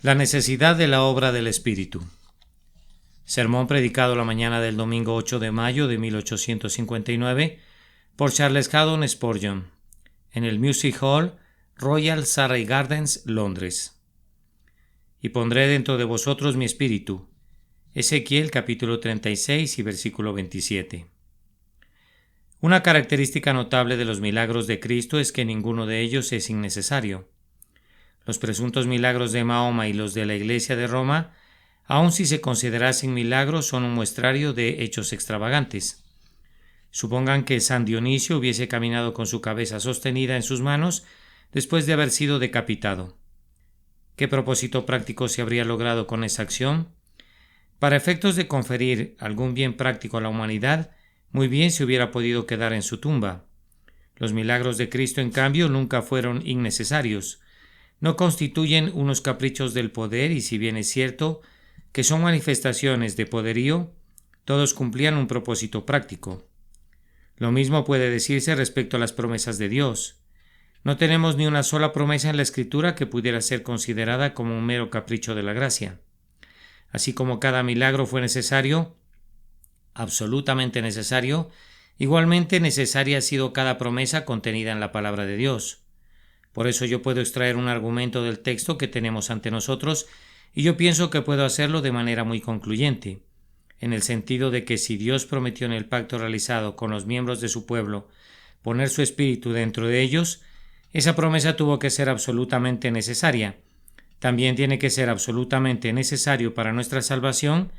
La necesidad de la obra del Espíritu. Sermón predicado la mañana del domingo 8 de mayo de 1859 por Charles Haddon Spurgeon en el Music Hall, Royal Surrey Gardens, Londres. Y pondré dentro de vosotros mi espíritu. Ezequiel capítulo 36 y versículo 27. Una característica notable de los milagros de Cristo es que ninguno de ellos es innecesario. Los presuntos milagros de Mahoma y los de la Iglesia de Roma, aun si se considerasen milagros, son un muestrario de hechos extravagantes. Supongan que San Dionisio hubiese caminado con su cabeza sostenida en sus manos después de haber sido decapitado. ¿Qué propósito práctico se habría logrado con esa acción? Para efectos de conferir algún bien práctico a la humanidad, muy bien se hubiera podido quedar en su tumba. Los milagros de Cristo, en cambio, nunca fueron innecesarios. No constituyen unos caprichos del poder y, si bien es cierto que son manifestaciones de poderío, todos cumplían un propósito práctico. Lo mismo puede decirse respecto a las promesas de Dios. No tenemos ni una sola promesa en la Escritura que pudiera ser considerada como un mero capricho de la gracia. Así como cada milagro fue necesario, absolutamente necesario, igualmente necesaria ha sido cada promesa contenida en la palabra de Dios. Por eso yo puedo extraer un argumento del texto que tenemos ante nosotros, y yo pienso que puedo hacerlo de manera muy concluyente, en el sentido de que si Dios prometió en el pacto realizado con los miembros de su pueblo poner su espíritu dentro de ellos, esa promesa tuvo que ser absolutamente necesaria. También tiene que ser absolutamente necesario para nuestra salvación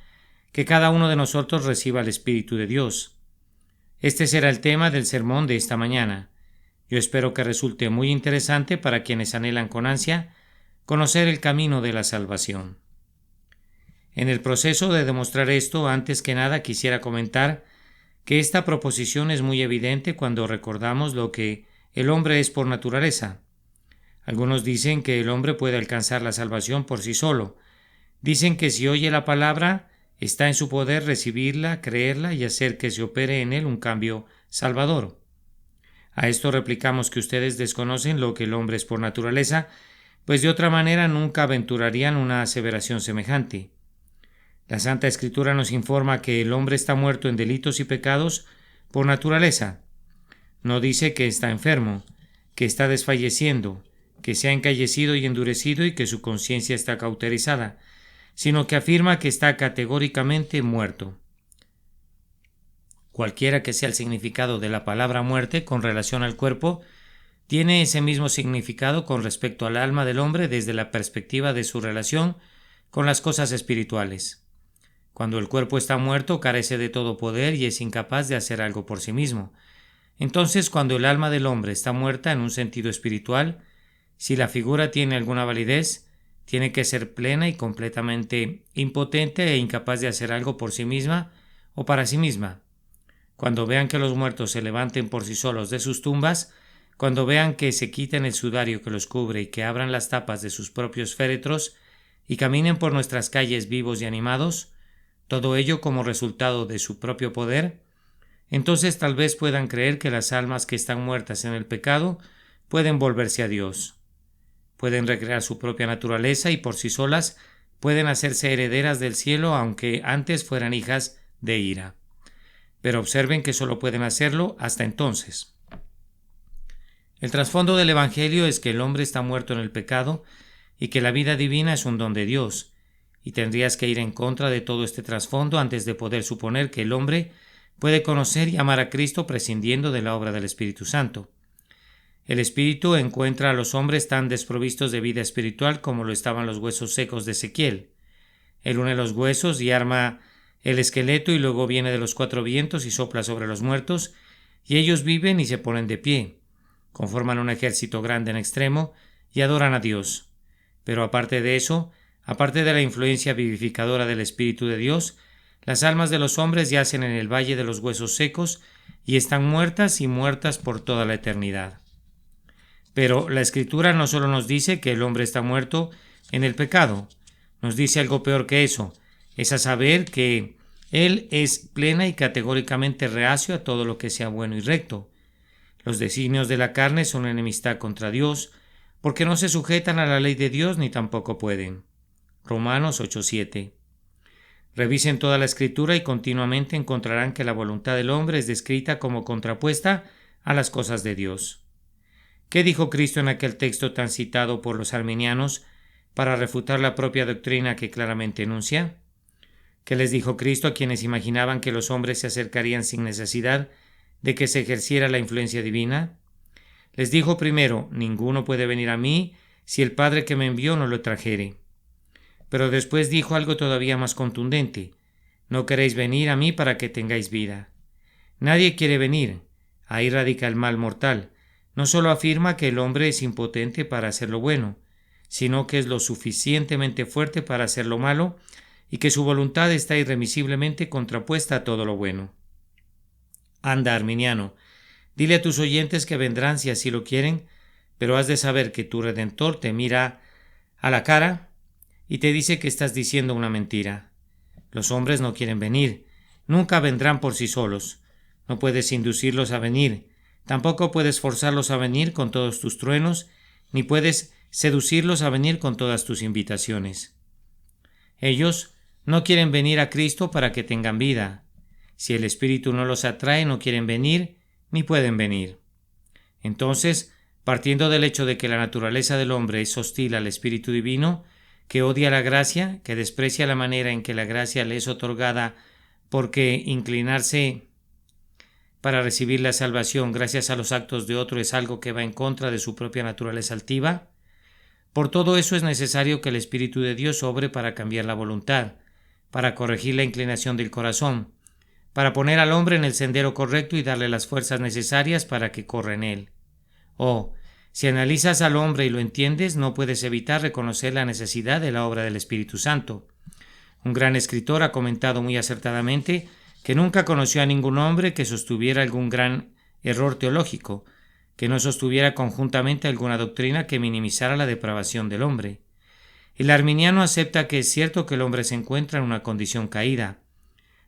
que cada uno de nosotros reciba el Espíritu de Dios. Este será el tema del sermón de esta mañana. Yo espero que resulte muy interesante para quienes anhelan con ansia conocer el camino de la salvación. En el proceso de demostrar esto, antes que nada quisiera comentar que esta proposición es muy evidente cuando recordamos lo que el hombre es por naturaleza. Algunos dicen que el hombre puede alcanzar la salvación por sí solo. Dicen que si oye la palabra, está en su poder recibirla, creerla y hacer que se opere en él un cambio salvador. A esto replicamos que ustedes desconocen lo que el hombre es por naturaleza, pues de otra manera nunca aventurarían una aseveración semejante. La Santa Escritura nos informa que el hombre está muerto en delitos y pecados por naturaleza. No dice que está enfermo, que está desfalleciendo, que se ha encallecido y endurecido y que su conciencia está cauterizada, sino que afirma que está categóricamente muerto. Cualquiera que sea el significado de la palabra muerte con relación al cuerpo, tiene ese mismo significado con respecto al alma del hombre desde la perspectiva de su relación con las cosas espirituales. Cuando el cuerpo está muerto, carece de todo poder y es incapaz de hacer algo por sí mismo. Entonces, cuando el alma del hombre está muerta en un sentido espiritual, si la figura tiene alguna validez, tiene que ser plena y completamente impotente e incapaz de hacer algo por sí misma o para sí misma. Cuando vean que los muertos se levanten por sí solos de sus tumbas, cuando vean que se quiten el sudario que los cubre y que abran las tapas de sus propios féretros y caminen por nuestras calles vivos y animados, todo ello como resultado de su propio poder, entonces tal vez puedan creer que las almas que están muertas en el pecado pueden volverse a Dios. Pueden recrear su propia naturaleza y por sí solas pueden hacerse herederas del cielo aunque antes fueran hijas de ira. Pero observen que solo pueden hacerlo hasta entonces. El trasfondo del Evangelio es que el hombre está muerto en el pecado y que la vida divina es un don de Dios, y tendrías que ir en contra de todo este trasfondo antes de poder suponer que el hombre puede conocer y amar a Cristo prescindiendo de la obra del Espíritu Santo. El Espíritu encuentra a los hombres tan desprovistos de vida espiritual como lo estaban los huesos secos de Ezequiel. Él une los huesos y arma el esqueleto y luego viene de los cuatro vientos y sopla sobre los muertos, y ellos viven y se ponen de pie. Conforman un ejército grande en extremo y adoran a Dios. Pero aparte de eso, aparte de la influencia vivificadora del Espíritu de Dios, las almas de los hombres yacen en el valle de los huesos secos y están muertas y muertas por toda la eternidad. Pero la Escritura no solo nos dice que el hombre está muerto en el pecado, nos dice algo peor que eso, es a saber que él es plena y categóricamente reacio a todo lo que sea bueno y recto. Los designios de la carne son enemistad contra Dios, porque no se sujetan a la ley de Dios ni tampoco pueden. Romanos 8:7. Revisen toda la Escritura y continuamente encontrarán que la voluntad del hombre es descrita como contrapuesta a las cosas de Dios. ¿Qué dijo Cristo en aquel texto tan citado por los arminianos para refutar la propia doctrina que claramente enuncia? ¿Qué les dijo Cristo a quienes imaginaban que los hombres se acercarían sin necesidad de que se ejerciera la influencia divina? Les dijo primero: ninguno puede venir a mí si el Padre que me envió no lo trajere. Pero después dijo algo todavía más contundente: no queréis venir a mí para que tengáis vida. Nadie quiere venir. Ahí radica el mal mortal. No solo afirma que el hombre es impotente para hacer lo bueno, sino que es lo suficientemente fuerte para hacer lo malo y que su voluntad está irremisiblemente contrapuesta a todo lo bueno. Anda, arminiano, dile a tus oyentes que vendrán si así lo quieren, pero has de saber que tu Redentor te mira a la cara y te dice que estás diciendo una mentira. Los hombres no quieren venir, nunca vendrán por sí solos. No puedes inducirlos a venir, tampoco puedes forzarlos a venir con todos tus truenos, ni puedes seducirlos a venir con todas tus invitaciones. Ellos no quieren venir a Cristo para que tengan vida. Si el Espíritu no los atrae, no quieren venir, ni pueden venir. Entonces, partiendo del hecho de que la naturaleza del hombre es hostil al Espíritu Divino, que odia la gracia, que desprecia la manera en que la gracia le es otorgada, porque inclinarse para recibir la salvación gracias a los actos de otro es algo que va en contra de su propia naturaleza altiva, por todo eso es necesario que el Espíritu de Dios obre para cambiar la voluntad, para corregir la inclinación del corazón, para poner al hombre en el sendero correcto y darle las fuerzas necesarias para que corra en él. Si analizas al hombre y lo entiendes, no puedes evitar reconocer la necesidad de la obra del Espíritu Santo. Un gran escritor ha comentado muy acertadamente que nunca conoció a ningún hombre que sostuviera algún gran error teológico, que no sostuviera conjuntamente alguna doctrina que minimizara la depravación del hombre. El arminiano acepta que es cierto que el hombre se encuentra en una condición caída,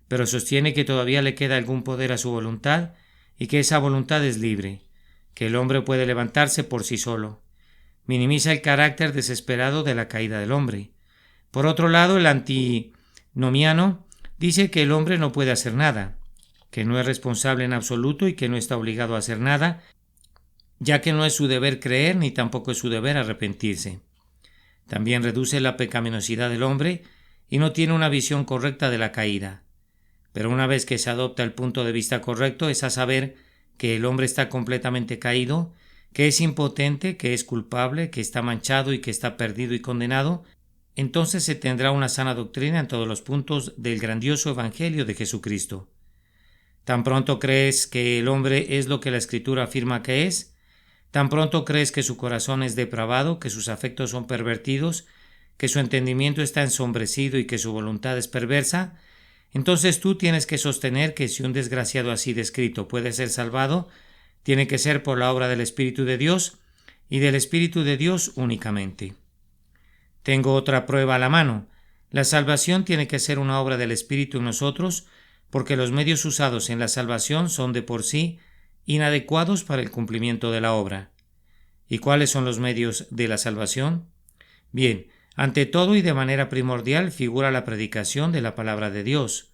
pero sostiene que todavía le queda algún poder a su voluntad y que esa voluntad es libre, que el hombre puede levantarse por sí solo. Minimiza el carácter desesperado de la caída del hombre. Por otro lado, el antinomiano dice que el hombre no puede hacer nada, que no es responsable en absoluto y que no está obligado a hacer nada, ya que no es su deber creer ni tampoco es su deber arrepentirse. También reduce la pecaminosidad del hombre y no tiene una visión correcta de la caída. Pero una vez que se adopta el punto de vista correcto, es a saber que el hombre está completamente caído, que es impotente, que es culpable, que está manchado y que está perdido y condenado, entonces se tendrá una sana doctrina en todos los puntos del grandioso Evangelio de Jesucristo. Tan pronto crees que el hombre es lo que la Escritura afirma que es, tan pronto crees que su corazón es depravado, que sus afectos son pervertidos, que su entendimiento está ensombrecido y que su voluntad es perversa, entonces tú tienes que sostener que si un desgraciado así descrito puede ser salvado, tiene que ser por la obra del Espíritu de Dios y del Espíritu de Dios únicamente. Tengo otra prueba a la mano. La salvación tiene que ser una obra del Espíritu en nosotros, porque los medios usados en la salvación son de por sí inadecuados para el cumplimiento de la obra. ¿Y cuáles son los medios de la salvación? Bien, ante todo y de manera primordial figura la predicación de la palabra de Dios.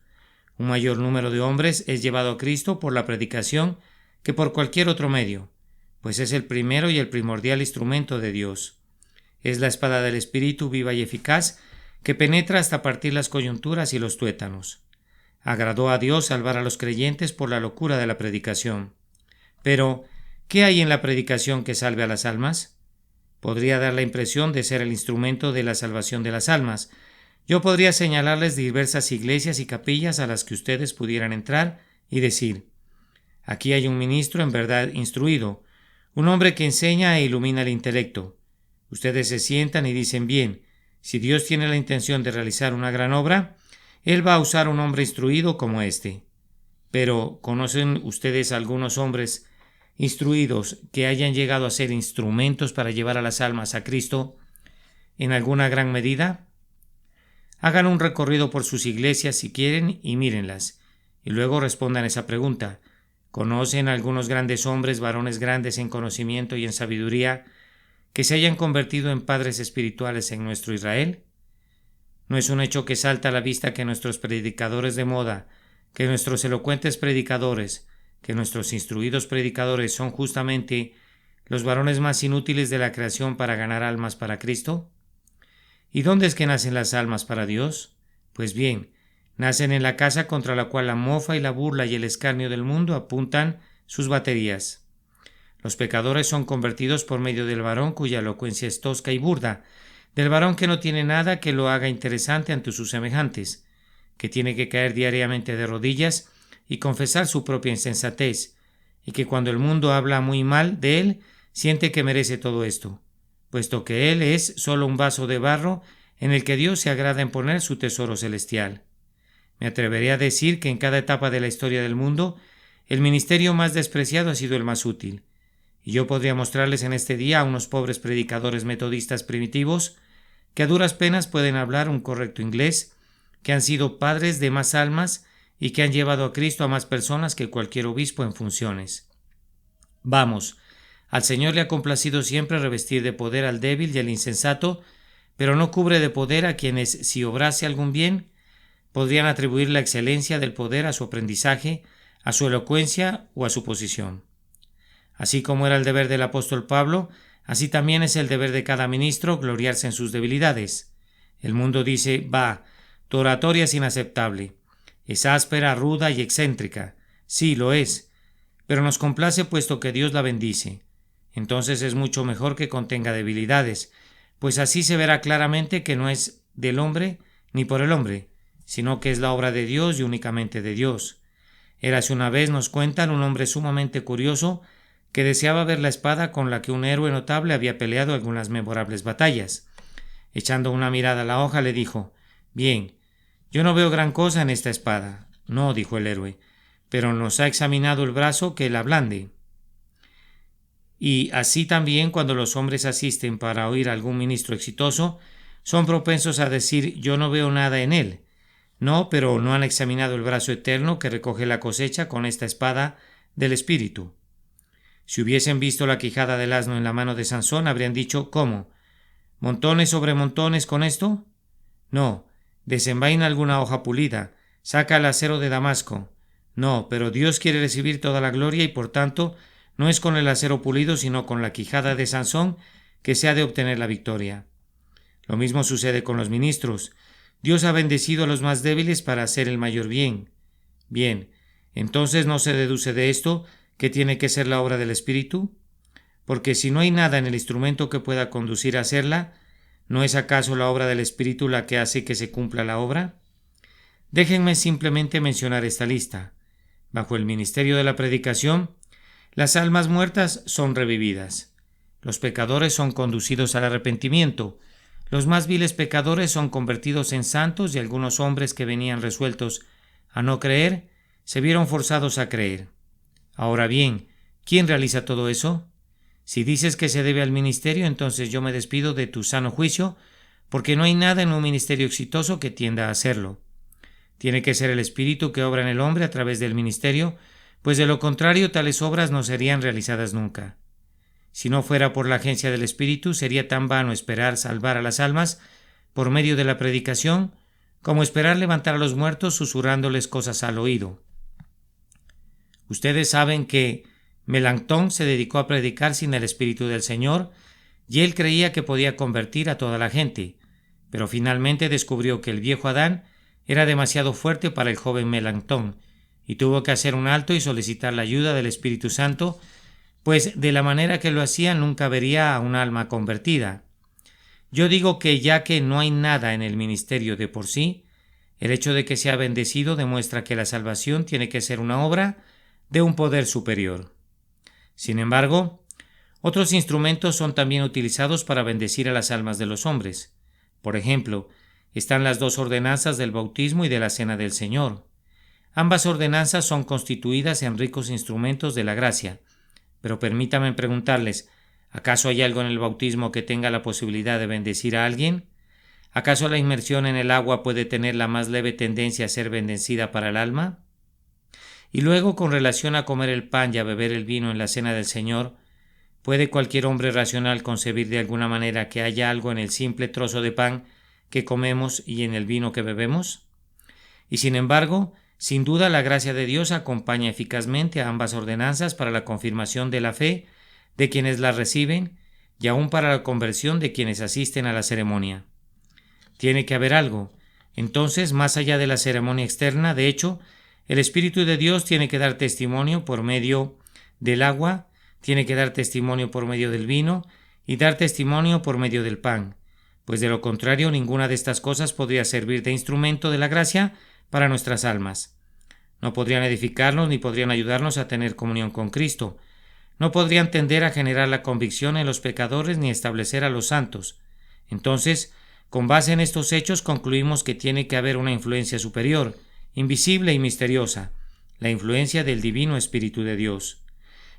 Un mayor número de hombres es llevado a Cristo por la predicación que por cualquier otro medio, pues es el primero y el primordial instrumento de Dios. Es la espada del Espíritu viva y eficaz que penetra hasta partir las coyunturas y los tuétanos. Agradó a Dios salvar a los creyentes por la locura de la predicación. Pero, ¿qué hay en la predicación que salve a las almas? Podría dar la impresión de ser el instrumento de la salvación de las almas. Yo podría señalarles diversas iglesias y capillas a las que ustedes pudieran entrar y decir: aquí hay un ministro en verdad instruido, un hombre que enseña e ilumina el intelecto. Ustedes se sientan y dicen: bien, si Dios tiene la intención de realizar una gran obra, Él va a usar un hombre instruido como este. Pero, ¿conocen ustedes algunos hombres instruidos que hayan llegado a ser instrumentos para llevar a las almas a Cristo en alguna gran medida? Hagan un recorrido por sus iglesias si quieren y mírenlas, y luego respondan esa pregunta. ¿Conocen algunos grandes hombres, varones grandes en conocimiento y en sabiduría, que se hayan convertido en padres espirituales en nuestro Israel? No es un hecho que salta a la vista que nuestros predicadores de moda, que nuestros elocuentes predicadores, que nuestros instruidos predicadores son justamente los varones más inútiles de la creación para ganar almas para Cristo. ¿Y dónde es que nacen las almas para Dios? Pues bien, nacen en la casa contra la cual la mofa y la burla y el escarnio del mundo apuntan sus baterías. Los pecadores son convertidos por medio del varón cuya elocuencia es tosca y burda, del varón que no tiene nada que lo haga interesante ante sus semejantes, que tiene que caer diariamente de rodillas y confesar su propia insensatez, y que cuando el mundo habla muy mal de él, siente que merece todo esto, puesto que él es solo un vaso de barro en el que Dios se agrada en poner su tesoro celestial. Me atrevería a decir que en cada etapa de la historia del mundo, el ministerio más despreciado ha sido el más útil, y yo podría mostrarles en este día a unos pobres predicadores metodistas primitivos que a duras penas pueden hablar un correcto inglés, que han sido padres de más almas y que han llevado a Cristo a más personas que cualquier obispo en funciones. Vamos, al Señor le ha complacido siempre revestir de poder al débil y al insensato, pero no cubre de poder a quienes, si obrase algún bien, podrían atribuir la excelencia del poder a su aprendizaje, a su elocuencia o a su posición. Así como era el deber del apóstol Pablo, así también es el deber de cada ministro gloriarse en sus debilidades. El mundo dice, bah, tu oratoria es inaceptable, es áspera, ruda y excéntrica. Sí, lo es, pero nos complace puesto que Dios la bendice. Entonces es mucho mejor que contenga debilidades, pues así se verá claramente que no es del hombre ni por el hombre, sino que es la obra de Dios y únicamente de Dios. Érase una vez, nos cuentan, un hombre sumamente curioso que deseaba ver la espada con la que un héroe notable había peleado algunas memorables batallas. Echando una mirada a la hoja, le dijo: «Bien, yo no veo gran cosa en esta espada». «No», dijo el héroe, «pero nos ha examinado el brazo que la blande». Y así también, cuando los hombres asisten para oír a algún ministro exitoso, son propensos a decir: «Yo no veo nada en él». No, pero no han examinado el brazo eterno que recoge la cosecha con esta espada del Espíritu. Si hubiesen visto la quijada del asno en la mano de Sansón, habrían dicho: «¿Cómo? ¿Montones sobre montones con esto?». No, desenvaina alguna hoja pulida, saca el acero de Damasco. No, pero Dios quiere recibir toda la gloria y por tanto no es con el acero pulido sino con la quijada de Sansón que se ha de obtener la victoria. Lo mismo sucede con los ministros. Dios ha bendecido a los más débiles para hacer el mayor bien. Bien, entonces ¿no se deduce de esto que tiene que ser la obra del Espíritu? Porque si no hay nada en el instrumento que pueda conducir a hacerla, ¿no es acaso la obra del Espíritu la que hace que se cumpla la obra? Déjenme simplemente mencionar esta lista. Bajo el ministerio de la predicación, las almas muertas son revividas. Los pecadores son conducidos al arrepentimiento. Los más viles pecadores son convertidos en santos y algunos hombres que venían resueltos a no creer se vieron forzados a creer. Ahora bien, ¿quién realiza todo eso? Si dices que se debe al ministerio, entonces yo me despido de tu sano juicio, porque no hay nada en un ministerio exitoso que tienda a hacerlo. Tiene que ser el Espíritu que obra en el hombre a través del ministerio, pues de lo contrario tales obras no serían realizadas nunca. Si no fuera por la agencia del Espíritu, sería tan vano esperar salvar a las almas por medio de la predicación como esperar levantar a los muertos susurrándoles cosas al oído. Ustedes saben que Melanchthon se dedicó a predicar sin el Espíritu del Señor y él creía que podía convertir a toda la gente, pero finalmente descubrió que el viejo Adán era demasiado fuerte para el joven Melanchthon y tuvo que hacer un alto y solicitar la ayuda del Espíritu Santo, pues de la manera que lo hacía nunca vería a un alma convertida. Yo digo que ya que no hay nada en el ministerio de por sí, el hecho de que sea bendecido demuestra que la salvación tiene que ser una obra de un poder superior. Sin embargo, otros instrumentos son también utilizados para bendecir a las almas de los hombres. Por ejemplo, están las dos ordenanzas del bautismo y de la cena del Señor. Ambas ordenanzas son constituidas en ricos instrumentos de la gracia. Pero permítanme preguntarles, ¿acaso hay algo en el bautismo que tenga la posibilidad de bendecir a alguien? ¿Acaso la inmersión en el agua puede tener la más leve tendencia a ser bendecida para el alma? Y luego, con relación a comer el pan y a beber el vino en la cena del Señor, ¿puede cualquier hombre racional concebir de alguna manera que haya algo en el simple trozo de pan que comemos y en el vino que bebemos? Y sin embargo, sin duda la gracia de Dios acompaña eficazmente a ambas ordenanzas para la confirmación de la fe de quienes la reciben y aún para la conversión de quienes asisten a la ceremonia. Tiene que haber algo. Entonces, más allá de la ceremonia externa, de hecho, el Espíritu de Dios tiene que dar testimonio por medio del agua, tiene que dar testimonio por medio del vino y dar testimonio por medio del pan, pues de lo contrario ninguna de estas cosas podría servir de instrumento de la gracia para nuestras almas. No podrían edificarnos ni podrían ayudarnos a tener comunión con Cristo. No podrían tender a generar la convicción en los pecadores ni establecer a los santos. Entonces, con base en estos hechos concluimos que tiene que haber una influencia superior, invisible y misteriosa, la influencia del Divino Espíritu de Dios.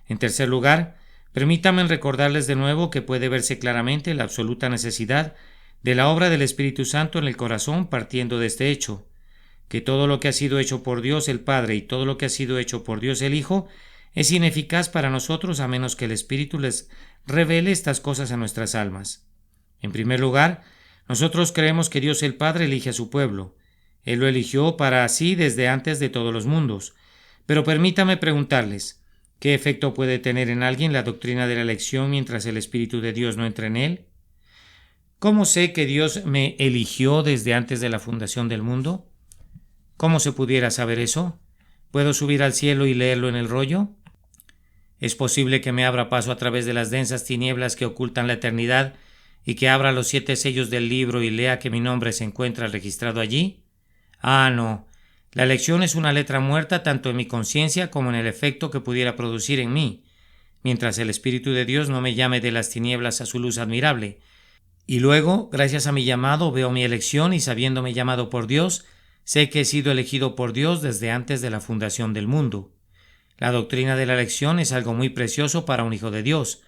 En tercer lugar, permítanme recordarles de nuevo que puede verse claramente la absoluta necesidad de la obra del Espíritu Santo en el corazón partiendo de este hecho, que todo lo que ha sido hecho por Dios el Padre y todo lo que ha sido hecho por Dios el Hijo es ineficaz para nosotros a menos que el Espíritu les revele estas cosas a nuestras almas. En primer lugar, nosotros creemos que Dios el Padre elige a su pueblo. Él lo eligió para sí desde antes de todos los mundos. Pero permítame preguntarles, ¿qué efecto puede tener en alguien la doctrina de la elección mientras el Espíritu de Dios no entra en él? ¿Cómo sé que Dios me eligió desde antes de la fundación del mundo? ¿Cómo se pudiera saber eso? ¿Puedo subir al cielo y leerlo en el rollo? ¿Es posible que me abra paso a través de las densas tinieblas que ocultan la eternidad y que abra los 7 sellos del libro y lea que mi nombre se encuentra registrado allí? Ah, no. La elección es una letra muerta tanto en mi conciencia como en el efecto que pudiera producir en mí, mientras el Espíritu de Dios no me llame de las tinieblas a su luz admirable. Y luego, gracias a mi llamado, veo mi elección y sabiéndome llamado por Dios, sé que he sido elegido por Dios desde antes de la fundación del mundo. La doctrina de la elección es algo muy precioso para un hijo de Dios.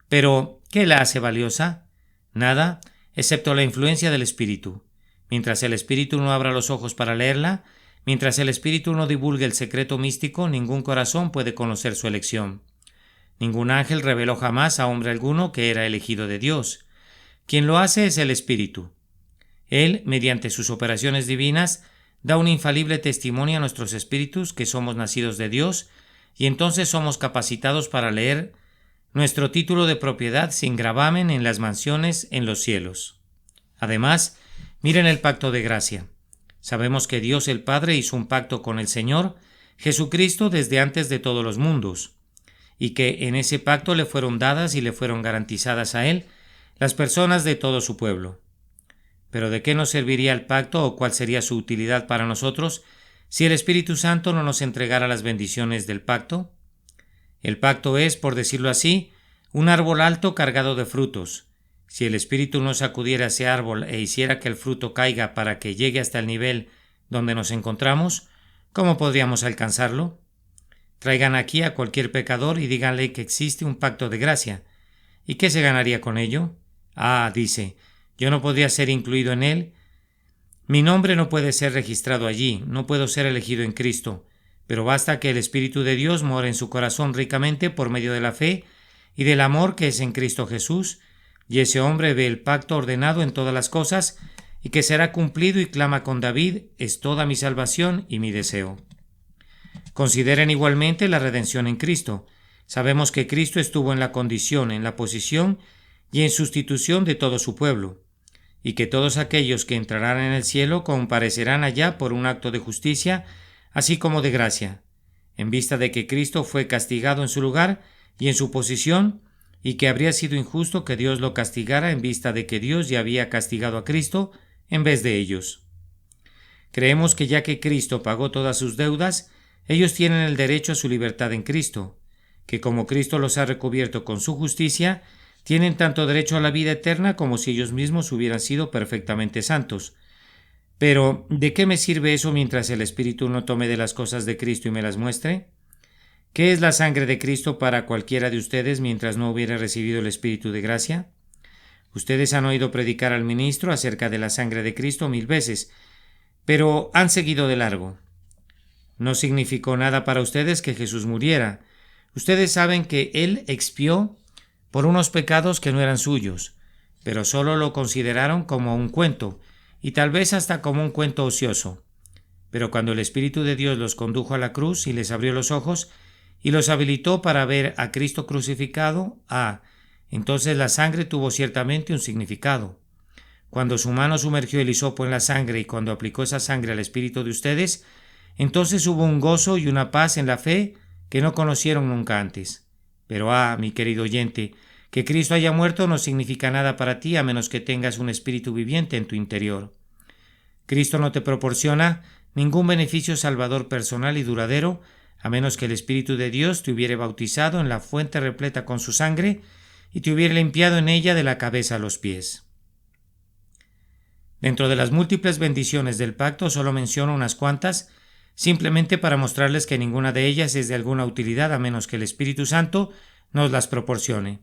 Pero, ¿qué la hace valiosa? Nada, excepto la influencia del Espíritu. Mientras el Espíritu no abra los ojos para leerla, mientras el Espíritu no divulgue el secreto místico, ningún corazón puede conocer su elección. Ningún ángel reveló jamás a hombre alguno que era elegido de Dios. Quien lo hace es el Espíritu. Él, mediante sus operaciones divinas, da un infalible testimonio a nuestros espíritus que somos nacidos de Dios y entonces somos capacitados para leer nuestro título de propiedad sin gravamen en las mansiones en los cielos. Además, miren el pacto de gracia. Sabemos que Dios el Padre hizo un pacto con el Señor Jesucristo desde antes de todos los mundos, y que en ese pacto le fueron dadas y le fueron garantizadas a Él las personas de todo su pueblo. Pero ¿de qué nos serviría el pacto o cuál sería su utilidad para nosotros si el Espíritu Santo no nos entregara las bendiciones del pacto? El pacto es, por decirlo así, un árbol alto cargado de frutos. Si el Espíritu no sacudiera ese árbol e hiciera que el fruto caiga para que llegue hasta el nivel donde nos encontramos, ¿cómo podríamos alcanzarlo? Traigan aquí a cualquier pecador y díganle que existe un pacto de gracia. ¿Y qué se ganaría con ello? Ah, dice, yo no podría ser incluido en él. Mi nombre no puede ser registrado allí, no puedo ser elegido en Cristo, pero basta que el Espíritu de Dios more en su corazón ricamente por medio de la fe y del amor que es en Cristo Jesús, y ese hombre ve el pacto ordenado en todas las cosas y que será cumplido y clama con David, es toda mi salvación y mi deseo. Consideren igualmente la redención en Cristo. Sabemos que Cristo estuvo en la condición, en la posición y en sustitución de todo su pueblo, y que todos aquellos que entrarán en el cielo comparecerán allá por un acto de justicia, así como de gracia, en vista de que Cristo fue castigado en su lugar y en su posición, y que habría sido injusto que Dios lo castigara en vista de que Dios ya había castigado a Cristo en vez de ellos. Creemos que ya que Cristo pagó todas sus deudas, ellos tienen el derecho a su libertad en Cristo, que como Cristo los ha recubierto con su justicia, tienen tanto derecho a la vida eterna como si ellos mismos hubieran sido perfectamente santos. Pero, ¿de qué me sirve eso mientras el Espíritu no tome de las cosas de Cristo y me las muestre? ¿Qué es la sangre de Cristo para cualquiera de ustedes mientras no hubiera recibido el Espíritu de gracia? Ustedes han oído predicar al ministro acerca de la sangre de Cristo 1000 veces, pero han seguido de largo. No significó nada para ustedes que Jesús muriera. Ustedes saben que Él expió por unos pecados que no eran suyos, pero solo lo consideraron como un cuento, y tal vez hasta como un cuento ocioso. Pero cuando el Espíritu de Dios los condujo a la cruz y les abrió los ojos y los habilitó para ver a Cristo crucificado, entonces la sangre tuvo ciertamente un significado. Cuando su mano sumergió el hisopo en la sangre y cuando aplicó esa sangre al espíritu de ustedes, entonces hubo un gozo y una paz en la fe que no conocieron nunca antes. Pero mi querido oyente, que Cristo haya muerto no significa nada para ti a menos que tengas un espíritu viviente en tu interior. Cristo no te proporciona ningún beneficio salvador personal y duradero a menos que el Espíritu de Dios te hubiere bautizado en la fuente repleta con su sangre y te hubiere limpiado en ella de la cabeza a los pies. Dentro de las múltiples bendiciones del pacto solo menciono unas cuantas, simplemente para mostrarles que ninguna de ellas es de alguna utilidad a menos que el Espíritu Santo nos las proporcione.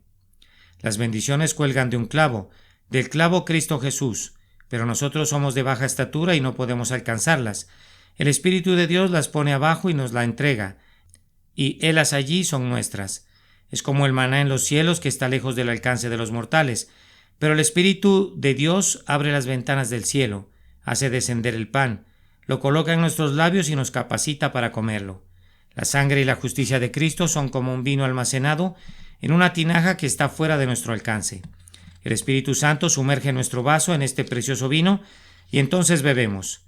Las bendiciones cuelgan de un clavo, del clavo Cristo Jesús, pero nosotros somos de baja estatura y no podemos alcanzarlas. El Espíritu de Dios las pone abajo y nos la entrega, y helas allí son nuestras. Es como el maná en los cielos que está lejos del alcance de los mortales, pero el Espíritu de Dios abre las ventanas del cielo, hace descender el pan, lo coloca en nuestros labios y nos capacita para comerlo. La sangre y la justicia de Cristo son como un vino almacenado en una tinaja que está fuera de nuestro alcance. El Espíritu Santo sumerge nuestro vaso en este precioso vino y entonces bebemos.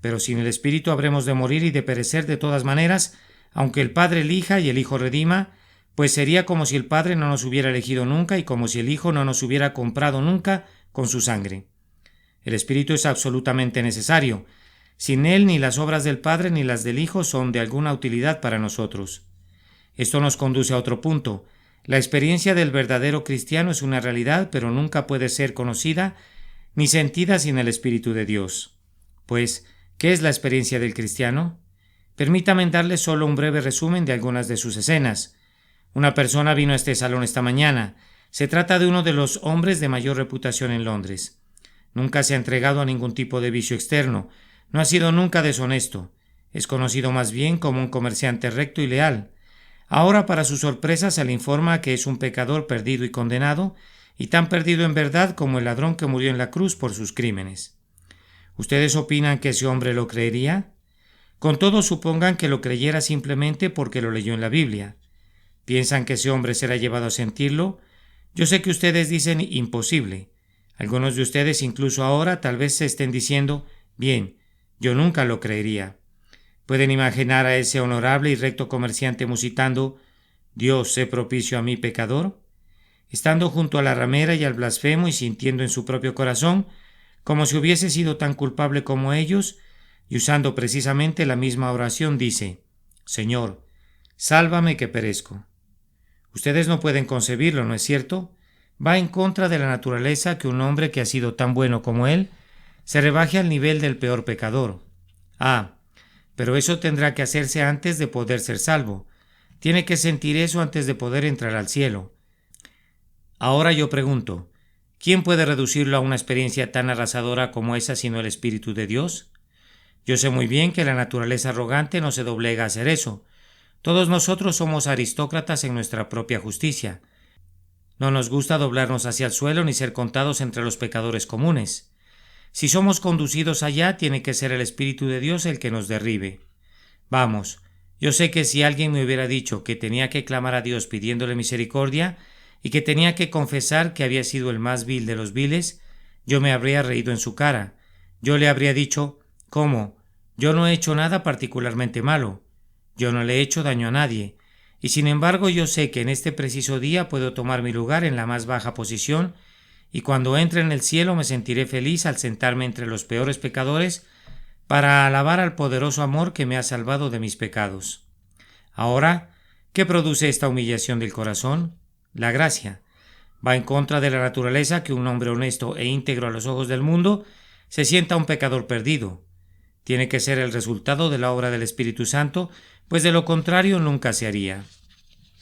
Pero sin el Espíritu habremos de morir y de perecer de todas maneras, aunque el Padre elija y el Hijo redima, pues sería como si el Padre no nos hubiera elegido nunca y como si el Hijo no nos hubiera comprado nunca con su sangre. El Espíritu es absolutamente necesario. Sin él ni las obras del Padre ni las del Hijo son de alguna utilidad para nosotros. Esto nos conduce a otro punto. La experiencia del verdadero cristiano es una realidad, pero nunca puede ser conocida ni sentida sin el Espíritu de Dios. Pues, ¿qué es la experiencia del cristiano? Permítame darles solo un breve resumen de algunas de sus escenas. Una persona vino a este salón esta mañana. Se trata de uno de los hombres de mayor reputación en Londres. Nunca se ha entregado a ningún tipo de vicio externo. No ha sido nunca deshonesto. Es conocido más bien como un comerciante recto y leal. Ahora, para su sorpresa, se le informa que es un pecador perdido y condenado, y tan perdido en verdad como el ladrón que murió en la cruz por sus crímenes. ¿Ustedes opinan que ese hombre lo creería? Con todo, supongan que lo creyera simplemente porque lo leyó en la Biblia. ¿Piensan que ese hombre será llevado a sentirlo? Yo sé que ustedes dicen imposible. Algunos de ustedes incluso ahora tal vez se estén diciendo, bien, yo nunca lo creería. ¿Pueden imaginar a ese honorable y recto comerciante musitando, Dios, sé propicio a mí pecador? Estando junto a la ramera y al blasfemo y sintiendo en su propio corazón como si hubiese sido tan culpable como ellos, y usando precisamente la misma oración dice, Señor, sálvame que perezco. Ustedes no pueden concebirlo, ¿no es cierto? Va en contra de la naturaleza que un hombre que ha sido tan bueno como él se rebaje al nivel del peor pecador. Pero eso tendrá que hacerse antes de poder ser salvo. Tiene que sentir eso antes de poder entrar al cielo. Ahora yo pregunto, ¿quién puede reducirlo a una experiencia tan arrasadora como esa sino el Espíritu de Dios? Yo sé muy bien que la naturaleza arrogante no se doblega a hacer eso. Todos nosotros somos aristócratas en nuestra propia justicia. No nos gusta doblarnos hacia el suelo ni ser contados entre los pecadores comunes. Si somos conducidos allá, tiene que ser el Espíritu de Dios el que nos derribe. Vamos, yo sé que si alguien me hubiera dicho que tenía que clamar a Dios pidiéndole misericordia y que tenía que confesar que había sido el más vil de los viles, yo me habría reído en su cara. Yo le habría dicho, ¿cómo? Yo no he hecho nada particularmente malo. Yo no le he hecho daño a nadie. Y sin embargo yo sé que en este preciso día puedo tomar mi lugar en la más baja posición y cuando entre en el cielo me sentiré feliz al sentarme entre los peores pecadores para alabar al poderoso amor que me ha salvado de mis pecados. Ahora, ¿qué produce esta humillación del corazón? La gracia. Va en contra de la naturaleza que un hombre honesto e íntegro a los ojos del mundo se sienta un pecador perdido. Tiene que ser el resultado de la obra del Espíritu Santo, pues de lo contrario nunca se haría.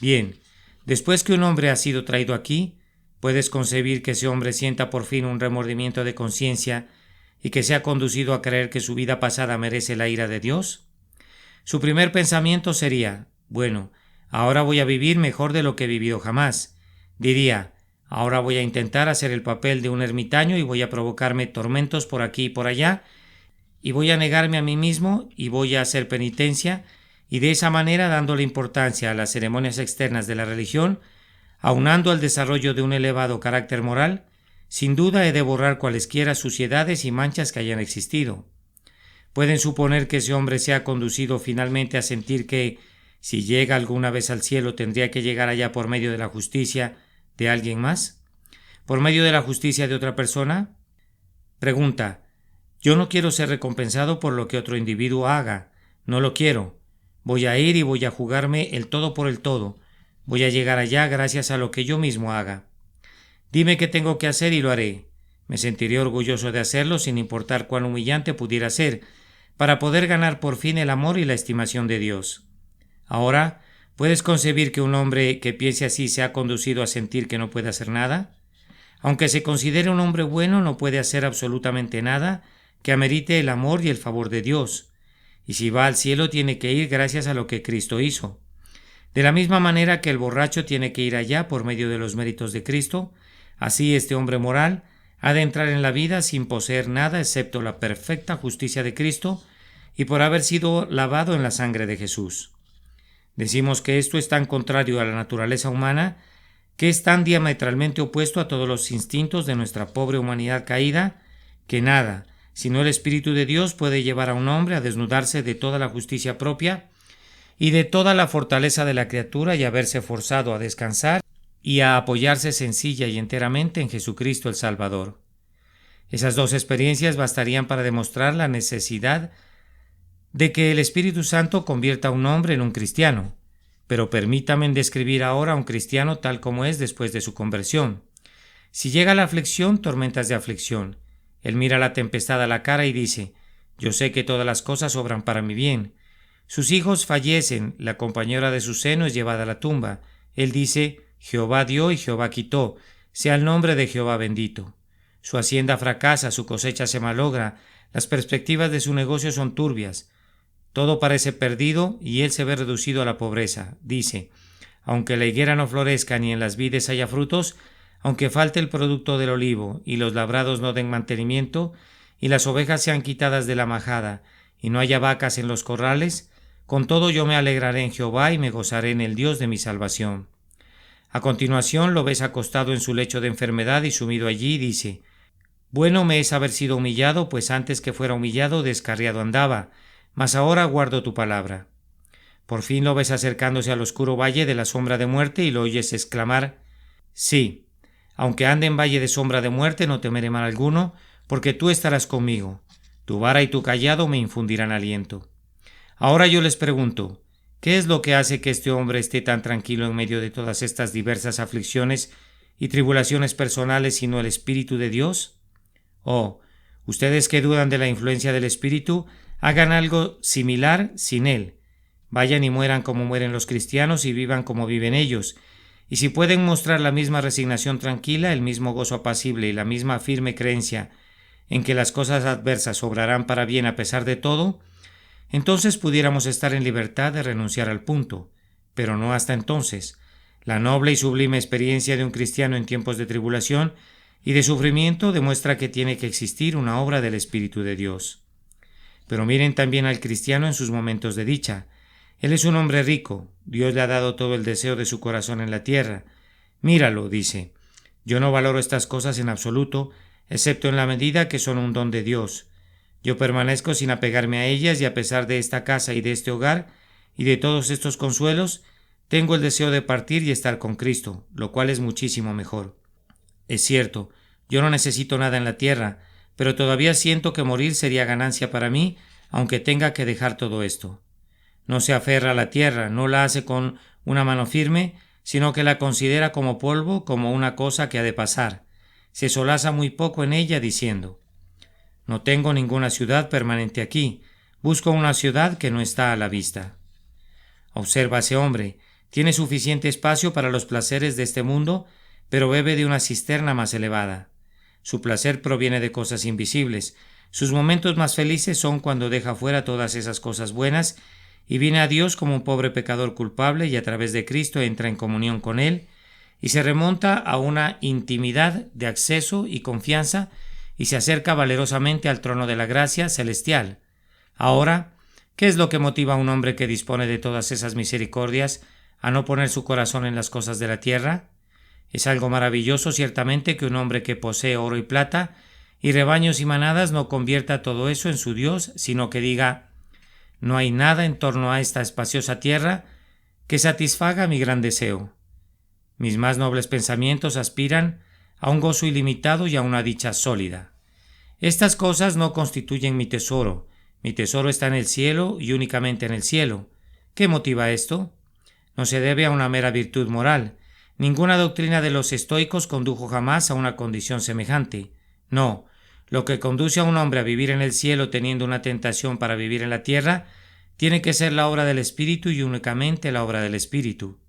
Bien, después que un hombre ha sido traído aquí, ¿puedes concebir que ese hombre sienta por fin un remordimiento de conciencia y que sea conducido a creer que su vida pasada merece la ira de Dios? Su primer pensamiento sería, bueno, ahora voy a vivir mejor de lo que he vivido jamás. Diría, Ahora voy a intentar hacer el papel de un ermitaño y voy a provocarme tormentos por aquí y por allá, y voy a negarme a mí mismo y voy a hacer penitencia, y de esa manera, dándole importancia a las ceremonias externas de la religión, aunando al desarrollo de un elevado carácter moral, sin duda he de borrar cualesquiera suciedades y manchas que hayan existido. Pueden suponer que ese hombre sea conducido finalmente a sentir que, si llega alguna vez al cielo, tendría que llegar allá por medio de la justicia de alguien más, por medio de la justicia de otra persona. Pregunta: yo no quiero ser recompensado por lo que otro individuo haga, no lo quiero. Voy a ir y voy a jugarme el todo por el todo. Voy a llegar allá gracias a lo que yo mismo haga. Dime qué tengo que hacer y lo haré. Me sentiré orgulloso de hacerlo sin importar cuán humillante pudiera ser, para poder ganar por fin el amor y la estimación de Dios. Ahora, ¿puedes concebir que un hombre que piense así se ha conducido a sentir que no puede hacer nada? Aunque se considere un hombre bueno, no puede hacer absolutamente nada que amerite el amor y el favor de Dios. Y si va al cielo, tiene que ir gracias a lo que Cristo hizo. De la misma manera que el borracho tiene que ir allá por medio de los méritos de Cristo, así este hombre moral ha de entrar en la vida sin poseer nada excepto la perfecta justicia de Cristo y por haber sido lavado en la sangre de Jesús. Decimos que esto es tan contrario a la naturaleza humana, que es tan diametralmente opuesto a todos los instintos de nuestra pobre humanidad caída, que nada, sino el Espíritu de Dios, puede llevar a un hombre a desnudarse de toda la justicia propia y de toda la fortaleza de la criatura y a verse forzado a descansar y a apoyarse sencilla y enteramente en Jesucristo el Salvador. Esas dos experiencias bastarían para demostrar la necesidad de que el Espíritu Santo convierta a un hombre en un cristiano, pero permítame describir ahora a un cristiano tal como es después de su conversión. Si llega la aflicción, tormentas de aflicción. Él mira la tempestad a la cara y dice: yo sé que todas las cosas obran para mi bien. Sus hijos fallecen, la compañera de su seno es llevada a la tumba. Él dice: Jehová dio y Jehová quitó, sea el nombre de Jehová bendito. Su hacienda fracasa, su cosecha se malogra, las perspectivas de su negocio son turbias. Todo parece perdido y él se ve reducido a la pobreza. Dice: aunque la higuera no florezca ni en las vides haya frutos, aunque falte el producto del olivo y los labrados no den mantenimiento y las ovejas sean quitadas de la majada y no haya vacas en los corrales, con todo yo me alegraré en Jehová y me gozaré en el Dios de mi salvación. A continuación lo ves acostado en su lecho de enfermedad y sumido allí, y dice: bueno me es haber sido humillado, pues antes que fuera humillado descarriado andaba, mas ahora guardo tu palabra. Por fin lo ves acercándose al oscuro valle de la sombra de muerte y lo oyes exclamar: sí, aunque ande en valle de sombra de muerte, no temeré mal alguno, porque tú estarás conmigo. Tu vara y tu cayado me infundirán aliento. Ahora yo les pregunto, ¿qué es lo que hace que este hombre esté tan tranquilo en medio de todas estas diversas aflicciones y tribulaciones personales, sino el Espíritu de Dios? Oh, ustedes que dudan de la influencia del Espíritu, hagan algo similar sin él. Vayan y mueran como mueren los cristianos y vivan como viven ellos. Y si pueden mostrar la misma resignación tranquila, el mismo gozo apacible y la misma firme creencia en que las cosas adversas obrarán para bien a pesar de todo, entonces pudiéramos estar en libertad de renunciar al punto, pero no hasta entonces. La noble y sublime experiencia de un cristiano en tiempos de tribulación y de sufrimiento demuestra que tiene que existir una obra del Espíritu de Dios. Pero miren también al cristiano en sus momentos de dicha. Él es un hombre rico, Dios le ha dado todo el deseo de su corazón en la tierra. Míralo, dice: yo no valoro estas cosas en absoluto, excepto en la medida que son un don de Dios. Yo permanezco sin apegarme a ellas y a pesar de esta casa y de este hogar y de todos estos consuelos, tengo el deseo de partir y estar con Cristo, lo cual es muchísimo mejor. Es cierto, yo no necesito nada en la tierra, pero todavía siento que morir sería ganancia para mí, aunque tenga que dejar todo esto. No se aferra a la tierra, no la hace con una mano firme, sino que la considera como polvo, como una cosa que ha de pasar. Se solaza muy poco en ella diciendo: no tengo ninguna ciudad permanente aquí, busco una ciudad que no está a la vista. Observa a ese hombre, tiene suficiente espacio para los placeres de este mundo, pero bebe de una cisterna más elevada. Su placer proviene de cosas invisibles. Sus momentos más felices son cuando deja fuera todas esas cosas buenas y viene a Dios como un pobre pecador culpable y a través de Cristo entra en comunión con Él, y se remonta a una intimidad de acceso y confianza y se acerca valerosamente al trono de la gracia celestial. Ahora, ¿qué es lo que motiva a un hombre que dispone de todas esas misericordias a no poner su corazón en las cosas de la tierra? Es algo maravilloso, ciertamente, que un hombre que posee oro y plata y rebaños y manadas no convierta todo eso en su Dios, sino que diga: no hay nada en torno a esta espaciosa tierra que satisfaga mi gran deseo. Mis más nobles pensamientos aspiran a un gozo ilimitado y a una dicha sólida. Estas cosas no constituyen mi tesoro está en el cielo y únicamente en el cielo. ¿Qué motiva esto? No se debe a una mera virtud moral. Ninguna doctrina de los estoicos condujo jamás a una condición semejante. No, lo que conduce a un hombre a vivir en el cielo teniendo una tentación para vivir en la tierra, tiene que ser la obra del Espíritu y únicamente la obra del Espíritu.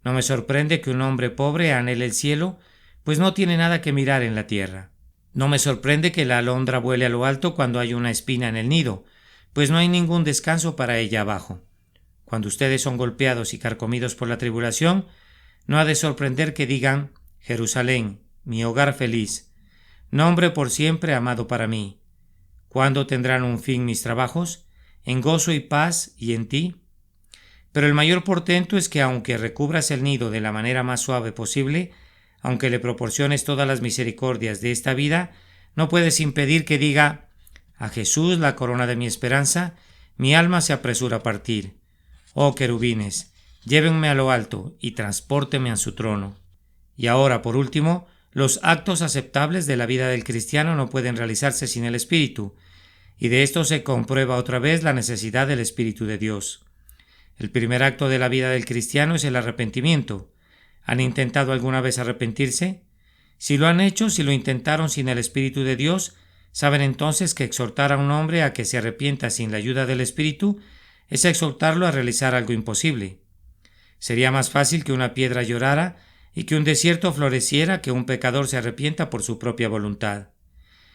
No me sorprende que un hombre pobre anhele el cielo, pues no tiene nada que mirar en la tierra. No me sorprende que la alondra vuele a lo alto cuando hay una espina en el nido, pues no hay ningún descanso para ella abajo. Cuando ustedes son golpeados y carcomidos por la tribulación, no ha de sorprender que digan: Jerusalén, mi hogar feliz, nombre por siempre amado para mí. ¿Cuándo tendrán un fin mis trabajos? En gozo y paz y en ti. Pero el mayor portento es que aunque recubras el nido de la manera más suave posible, aunque le proporciones todas las misericordias de esta vida, no puedes impedir que diga: a Jesús, la corona de mi esperanza, mi alma se apresura a partir. Oh querubines, llévenme a lo alto y transpórtenme a su trono. Y ahora, por último, los actos aceptables de la vida del cristiano no pueden realizarse sin el Espíritu, y de esto se comprueba otra vez la necesidad del Espíritu de Dios. El primer acto de la vida del cristiano es el arrepentimiento. ¿Han intentado alguna vez arrepentirse? Si lo han hecho, si lo intentaron sin el Espíritu de Dios, saben entonces que exhortar a un hombre a que se arrepienta sin la ayuda del Espíritu es exhortarlo a realizar algo imposible. Sería más fácil que una piedra llorara y que un desierto floreciera que un pecador se arrepienta por su propia voluntad.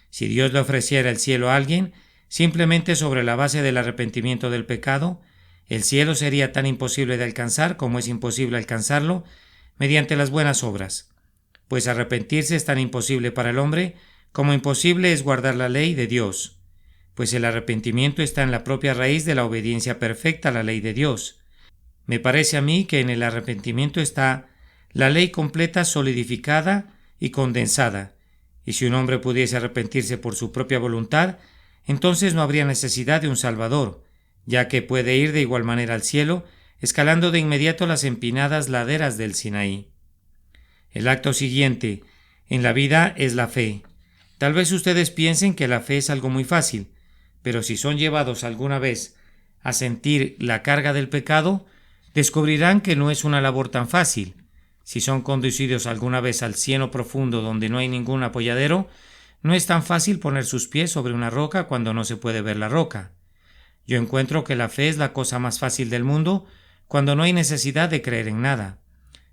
Si Dios le ofreciera el cielo a alguien, simplemente sobre la base del arrepentimiento del pecado, el cielo sería tan imposible de alcanzar como es imposible alcanzarlo mediante las buenas obras, pues arrepentirse es tan imposible para el hombre como imposible es guardar la ley de Dios, pues el arrepentimiento está en la propia raíz de la obediencia perfecta a la ley de Dios. Me parece a mí que en el arrepentimiento está la ley completa, solidificada y condensada, y si un hombre pudiese arrepentirse por su propia voluntad, entonces no habría necesidad de un Salvador, ya que puede ir de igual manera al cielo, escalando de inmediato las empinadas laderas del Sinaí. El acto siguiente en la vida es la fe. Tal vez ustedes piensen que la fe es algo muy fácil, pero si son llevados alguna vez a sentir la carga del pecado, descubrirán que no es una labor tan fácil. Si son conducidos alguna vez al cieno profundo donde no hay ningún apoyadero, no es tan fácil poner sus pies sobre una roca cuando no se puede ver la roca. Yo encuentro que la fe es la cosa más fácil del mundo cuando no hay necesidad de creer en nada.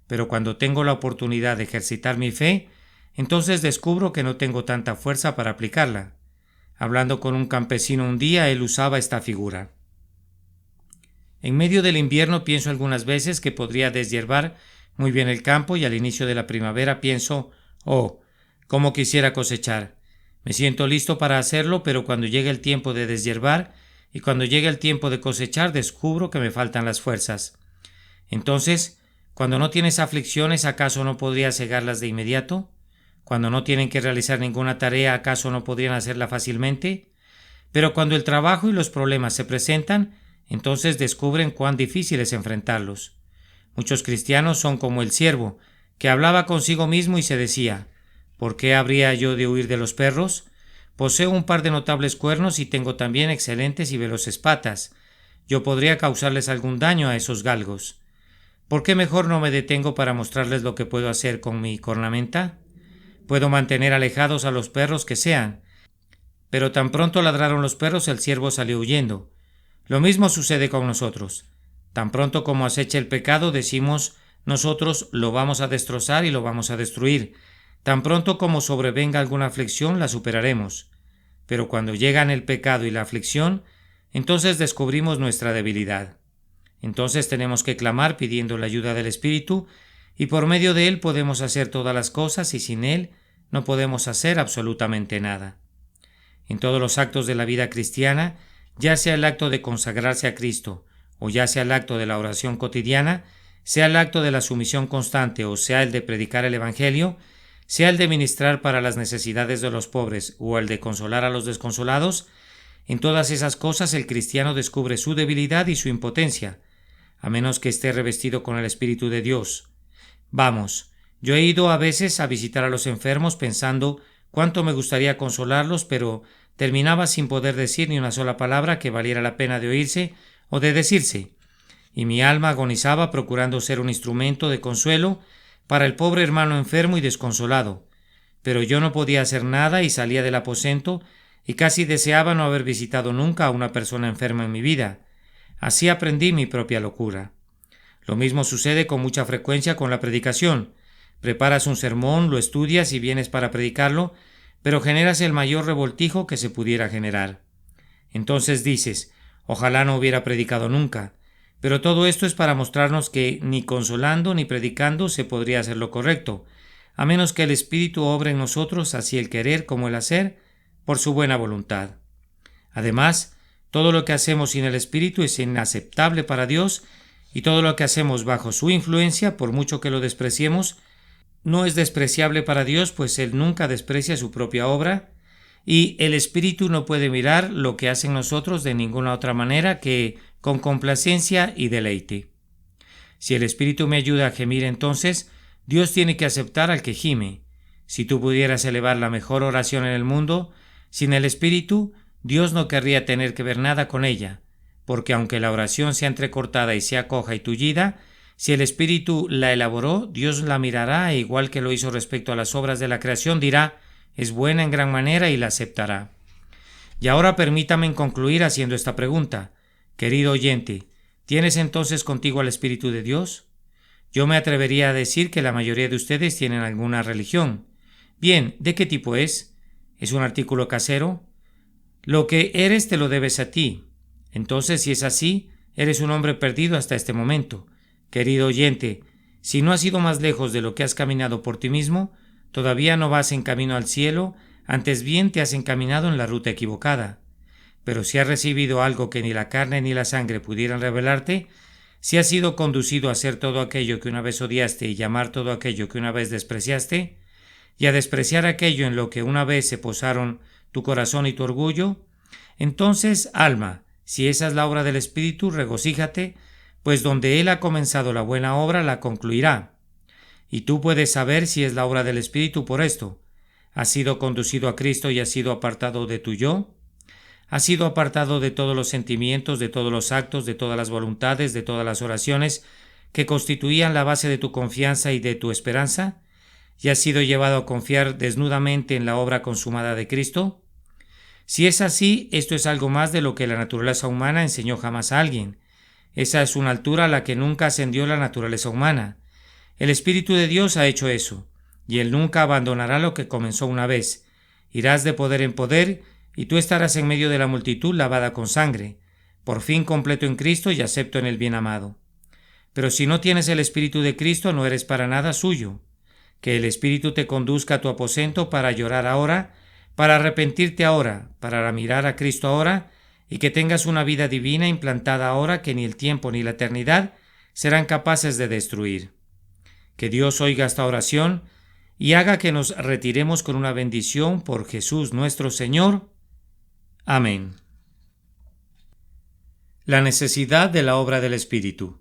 Pero cuando tengo la oportunidad de ejercitar mi fe, entonces descubro que no tengo tanta fuerza para aplicarla. Hablando con un campesino un día, él usaba esta figura. En medio del invierno pienso algunas veces que podría deshiervar muy bien el campo y al inicio de la primavera pienso: oh, cómo quisiera cosechar. Me siento listo para hacerlo, pero cuando llega el tiempo de deshiervar y cuando llega el tiempo de cosechar descubro que me faltan las fuerzas. Entonces, cuando no tienes aflicciones, ¿acaso no podrías cegarlas de inmediato? Cuando no tienen que realizar ninguna tarea, ¿acaso no podrían hacerla fácilmente? Pero cuando el trabajo y los problemas se presentan, entonces descubren cuán difícil es enfrentarlos. Muchos cristianos son como el ciervo, que hablaba consigo mismo y se decía: ¿por qué habría yo de huir de los perros? Poseo un par de notables cuernos y tengo también excelentes y veloces patas. Yo podría causarles algún daño a esos galgos. ¿Por qué mejor no me detengo para mostrarles lo que puedo hacer con mi cornamenta? Puedo mantener alejados a los perros que sean. Pero tan pronto ladraron los perros, el ciervo salió huyendo. Lo mismo sucede con nosotros. Tan pronto como acecha el pecado, decimos nosotros: lo vamos a destrozar y lo vamos a destruir. Tan pronto como sobrevenga alguna aflicción, la superaremos. Pero cuando llegan el pecado y la aflicción, entonces descubrimos nuestra debilidad. Entonces tenemos que clamar pidiendo la ayuda del Espíritu y por medio de Él podemos hacer todas las cosas y sin Él no podemos hacer absolutamente nada. En todos los actos de la vida cristiana, ya sea el acto de consagrarse a Cristo, o ya sea el acto de la oración cotidiana, sea el acto de la sumisión constante o sea el de predicar el Evangelio, sea el de ministrar para las necesidades de los pobres o el de consolar a los desconsolados, en todas esas cosas el cristiano descubre su debilidad y su impotencia, a menos que esté revestido con el Espíritu de Dios. Vamos, yo he ido a veces a visitar a los enfermos pensando cuánto me gustaría consolarlos, pero terminaba sin poder decir ni una sola palabra que valiera la pena de oírse o de decirse, y mi alma agonizaba procurando ser un instrumento de consuelo para el pobre hermano enfermo y desconsolado, pero yo no podía hacer nada y salía del aposento y casi deseaba no haber visitado nunca a una persona enferma en mi vida. Así aprendí mi propia locura. Lo mismo sucede con mucha frecuencia con la predicación. Preparas un sermón, lo estudias y vienes para predicarlo, pero generas el mayor revoltijo que se pudiera generar. Entonces dices, ojalá no hubiera predicado nunca. Pero todo esto es para mostrarnos que ni consolando ni predicando se podría hacer lo correcto, a menos que el Espíritu obre en nosotros así el querer como el hacer, por su buena voluntad. Además, todo lo que hacemos sin el Espíritu es inaceptable para Dios, y todo lo que hacemos bajo su influencia, por mucho que lo despreciemos, no es despreciable para Dios, pues Él nunca desprecia su propia obra, y el Espíritu no puede mirar lo que hacen nosotros de ninguna otra manera que con complacencia y deleite. Si el Espíritu me ayuda a gemir, entonces Dios tiene que aceptar al que gime. Si tú pudieras elevar la mejor oración en el mundo, sin el Espíritu, Dios no querría tener que ver nada con ella, porque aunque la oración sea entrecortada y sea coja y tullida, si el Espíritu la elaboró, Dios la mirará e igual que lo hizo respecto a las obras de la creación, dirá, es buena en gran manera y la aceptará. Y ahora permítame concluir haciendo esta pregunta. Querido oyente, ¿tienes entonces contigo al Espíritu de Dios? Yo me atrevería a decir que la mayoría de ustedes tienen alguna religión. Bien, ¿de qué tipo es? ¿Es un artículo casero? Lo que eres te lo debes a ti. Entonces, si es así, eres un hombre perdido hasta este momento. Querido oyente, si no has ido más lejos de lo que has caminado por ti mismo, todavía no vas en camino al cielo, antes bien te has encaminado en la ruta equivocada. Pero si has recibido algo que ni la carne ni la sangre pudieran revelarte, si has sido conducido a hacer todo aquello que una vez odiaste y llamar todo aquello que una vez despreciaste, y a despreciar aquello en lo que una vez se posaron tu corazón y tu orgullo, entonces, alma, si esa es la obra del Espíritu, regocíjate, pues donde Él ha comenzado la buena obra la concluirá. Y tú puedes saber si es la obra del Espíritu por esto. ¿Has sido conducido a Cristo y has sido apartado de tu yo? ¿Has sido apartado de todos los sentimientos, de todos los actos, de todas las voluntades, de todas las oraciones que constituían la base de tu confianza y de tu esperanza? ¿Y has sido llevado a confiar desnudamente en la obra consumada de Cristo? Si es así, esto es algo más de lo que la naturaleza humana enseñó jamás a alguien. Esa es una altura a la que nunca ascendió la naturaleza humana. El Espíritu de Dios ha hecho eso, y Él nunca abandonará lo que comenzó una vez. Irás de poder en poder, y tú estarás en medio de la multitud lavada con sangre, por fin completo en Cristo y acepto en el bien amado. Pero si no tienes el Espíritu de Cristo, no eres para nada suyo. Que el Espíritu te conduzca a tu aposento para llorar ahora, para arrepentirte ahora, para mirar a Cristo ahora, y que tengas una vida divina implantada ahora que ni el tiempo ni la eternidad serán capaces de destruir. Que Dios oiga esta oración y haga que nos retiremos con una bendición por Jesús nuestro Señor. Amén. La necesidad de la obra del Espíritu.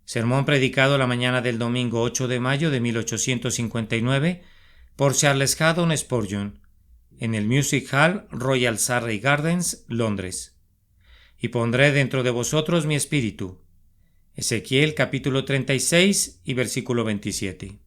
Sermón predicado la mañana del domingo 8 de mayo de 1859 por Charles Haddon Spurgeon en el Music Hall Royal Surrey Gardens, Londres. Y pondré dentro de vosotros mi espíritu. Ezequiel capítulo 36 y versículo 27.